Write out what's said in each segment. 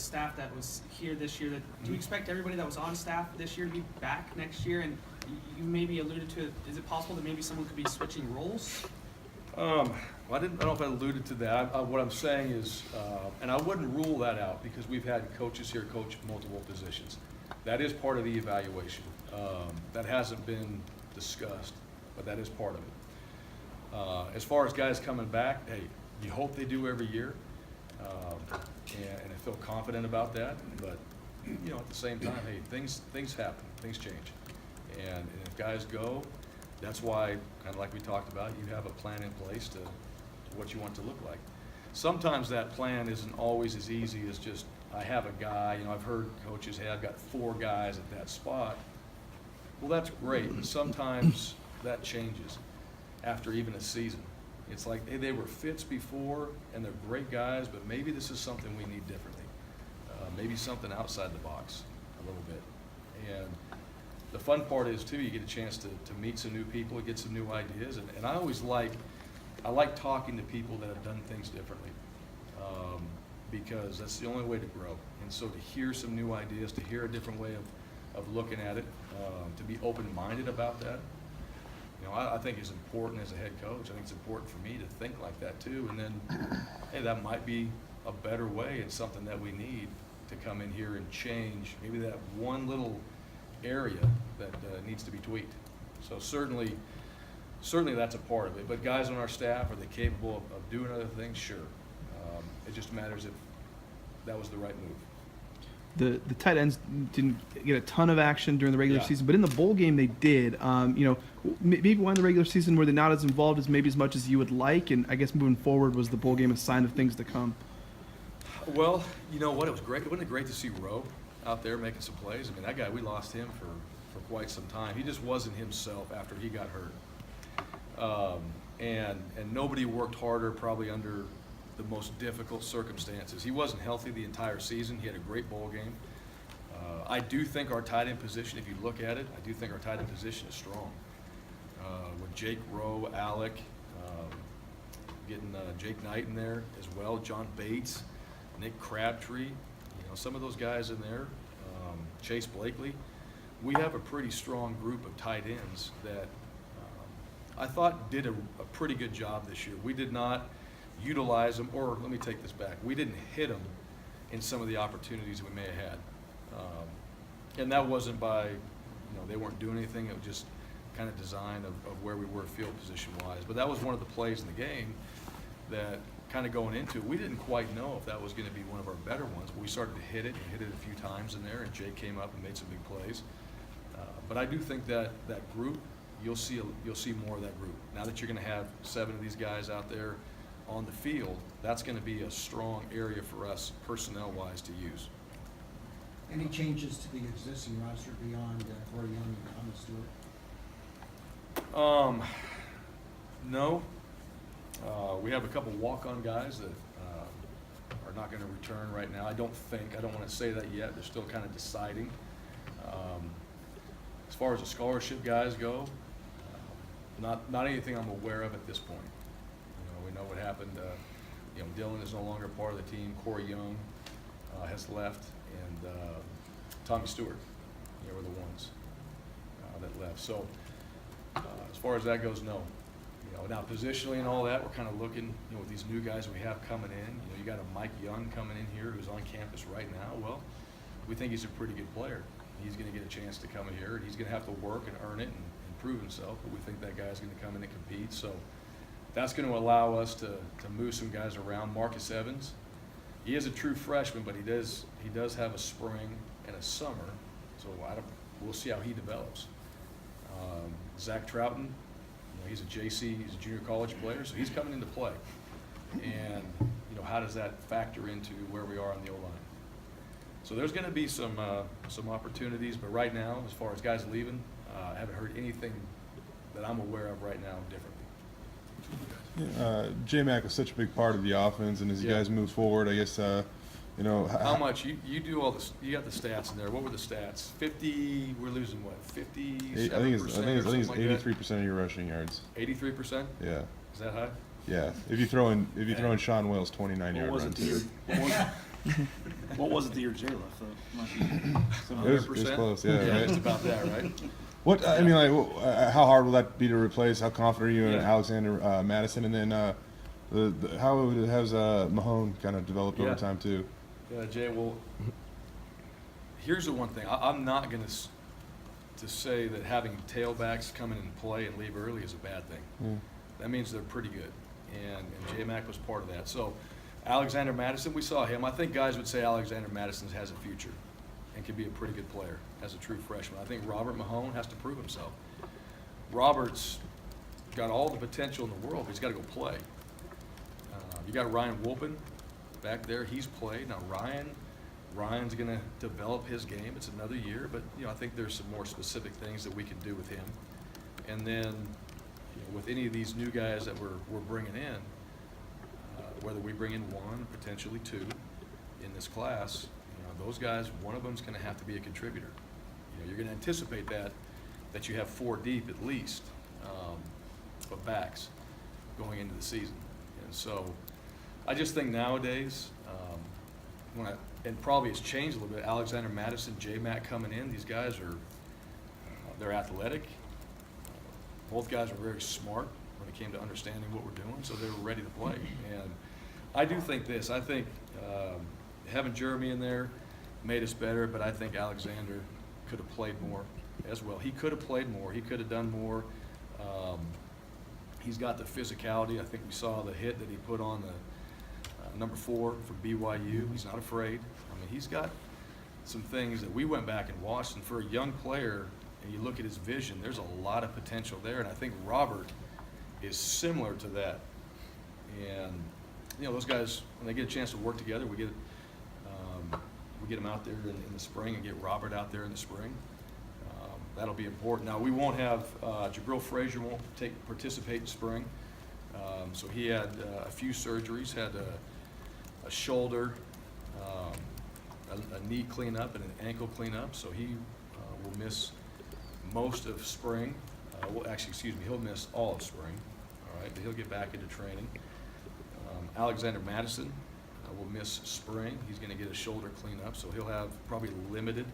staff that was here this year, do you expect everybody that was on staff this year to be back next year? And you maybe alluded to it, is it possible that maybe someone could be switching roles? Well, I don't know if I alluded to that. What I'm saying is, and I wouldn't rule that out because we've had coaches here coach multiple positions. That is part of the evaluation. That hasn't been discussed, but that is part of it. As far as guys coming back, hey, you hope they do every year, and I feel confident about that. But at the same time, hey, things happen, things change, and if guys go, that's why, kind of like we talked about, you have a plan in place to what you want to look like. Sometimes that plan isn't always as easy as just, I have a guy, I've heard coaches, hey, I've got 4 guys at that spot. Well, that's great, but sometimes that changes after even a season. It's like, hey, they were fits before, and they're great guys, but maybe this is something we need differently. Maybe something outside the box a little bit. And the fun part is, too, you get a chance to meet some new people, get some new ideas, and I always like talking to people that have done things differently, because that's the only way to grow. And so to hear some new ideas, to hear a different way of looking at it, to be open-minded about that, I think is important as a head coach. I think it's important for me to think like that, too. And then, hey, that might be a better way. It's something that we need to come in here and change maybe that one little area that needs to be tweaked. So certainly that's a part of it. But guys on our staff, are they capable of doing other things? Sure. It just matters if that was the right move. The tight ends didn't get a ton of action during the regular season, but in the bowl game they did. Maybe why in the regular season were they not as involved as maybe as much as you would like? And I guess moving forward, was the bowl game a sign of things to come? Well, you know what? It was great. Wasn't it great to see Rowe out there making some plays? I mean, that guy, we lost him for quite some time. He just wasn't himself after he got hurt. And nobody worked harder probably under the most difficult circumstances. He wasn't healthy the entire season. He had a great bowl game. I do think our tight end position, if you look at it, I do think our tight end position is strong. With Jake Rowe, Alec, getting Jake Knight in there as well, John Bates, Nick Crabtree, some of those guys in there, Chase Blakely. We have a pretty strong group of tight ends that I thought did a pretty good job this year. We did not utilize them, or let me take this back, we didn't hit them in some of the opportunities we may have had. And that wasn't by, they weren't doing anything, it was just kind of design of where we were field position-wise. But that was one of the plays in the game that kind of going into it, we didn't quite know if that was going to be one of our better ones, but we started to hit it and hit it a few times in there, and Jake came up and made some big plays. But I do think that group, you'll see more of that group. Now that you're going to have 7 of these guys out there on the field, that's going to be a strong area for us personnel-wise to use. Any changes to the existing roster beyond Corey Young and Thomas Stewart? No. We have a couple walk-on guys that are not going to return right now. I don't want to say that yet. They're still kind of deciding. As far as the scholarship guys go, not anything I'm aware of at this point. We know what happened. Dylan is no longer part of the team. Corey Young has left, and Tommy Stewart were the ones that left. So as far as that goes, no. Now positionally and all that, we're kind of looking, with these new guys we have coming in. You got a Mike Young coming in here who's on campus right now. Well, we think he's a pretty good player. He's going to get a chance to come in here, and he's going to have to work and earn it and prove himself. But we think that guy's going to come in and compete. So that's going to allow us to move some guys around. Marcus Evans, he is a true freshman, but he does have a spring and a summer. So we'll see how he develops. Zach Troughton, he's a JC, he's a junior college player, so he's coming into play. And, how does that factor into where we are on the O-line? So there's going to be some opportunities, but right now, as far as guys leaving, I haven't heard anything that I'm aware of right now differently. J-Mac was such a big part of the offense, and as you guys move forward, I guess, how much you do all this? You got the stats in there. What were the stats? 50. We're losing what? 50. I think it's 83% of your rushing yards. 83%. Yeah. Is that high? Yeah. If you throw in Sean Wells' 29-yard run too. What was it the year Jay left, though? Might be It was 100%? close, yeah, Yeah, right? it's about that, right? What I mean, like, how hard will that be to replace? How confident are you in Yeah. Alexander Mattison? And then how has Mahone kind of developed Yeah. over time too? Yeah, Jay, well, here's the one thing. I'm not going to say that having tailbacks come in and play and leave early is a bad thing. Yeah. That means they're pretty good, and J-Mac was part of that. So Alexander Mattison, we saw him. I think guys would say Alexander Mattison has a future and can be a pretty good player as a true freshman. I think Robert Mahone has to prove himself. Robert's got all the potential in the world, but he's got to go play. You got Ryan Wolpen back there. He's played. Now Ryan's going to develop his game. It's another year, but I think there's some more specific things that we can do with him. And then with any of these new guys that we're bringing in, whether we bring in one, potentially two in this class, those guys, one of them's going to have to be a contributor. You're going to anticipate that you have 4 deep at least of backs going into the season. And so I just think nowadays, and probably it's changed a little bit, Alexander Mattison, J-Mac coming in, these guys are, they're athletic. Both guys were very smart when it came to understanding what we're doing, so they were ready to play. And I do think this. I think having Jeremy in there made us better, but I think Alexander could have played more as well. He could have played more. He could have done more. He's got the physicality. I think we saw the hit that he put on the number 4 for BYU. He's not afraid. I mean, he's got some things that we went back and watched, and for a young player, and you look at his vision, there's a lot of potential there, and I think Robert is similar to that. And those guys, when they get a chance to work together, we get them out there in the spring and get Robert out there in the spring. That'll be important. Now we won't have Jabril Frazier won't participate in spring, so he had a few surgeries, had a shoulder, a knee cleanup, and an ankle cleanup, so he will miss most of spring. He'll miss all of spring. All right, but he'll get back into training. Alexander Mattison will miss spring. He's going to get a shoulder cleanup, so he'll have probably limited,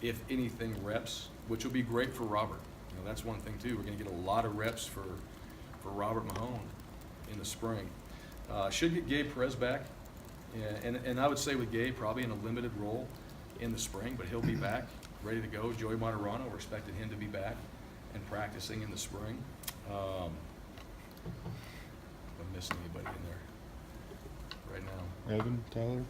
if anything, reps, which will be great for Robert. That's one thing too. We're going to get a lot of reps for Robert Mahone in the spring. Should get Gabe Perez back, and I would say with Gabe probably in a limited role in the spring, but he'll be back, ready to go. Joey Martirano, we're expecting him to be back and practicing in the spring. If I'm missing anybody in there right now. Evan, Tyler?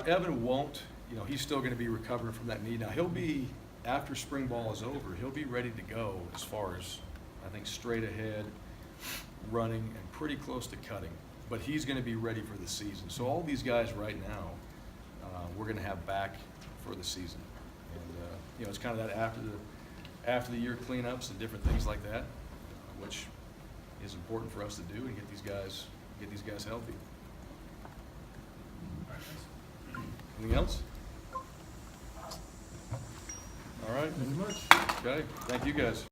Evan won't. He's still going to be recovering from that knee. Now, he'll be, after spring ball is over, he'll be ready to go as far as, I think, straight ahead, running, and pretty close to cutting. But he's going to be ready for the season. So all these guys right now, we're going to have back for the season. And, it's kind of that after the year cleanups and different things like that, which is important for us to do and get these guys healthy. Anything else? All right. Okay. Thank you, guys.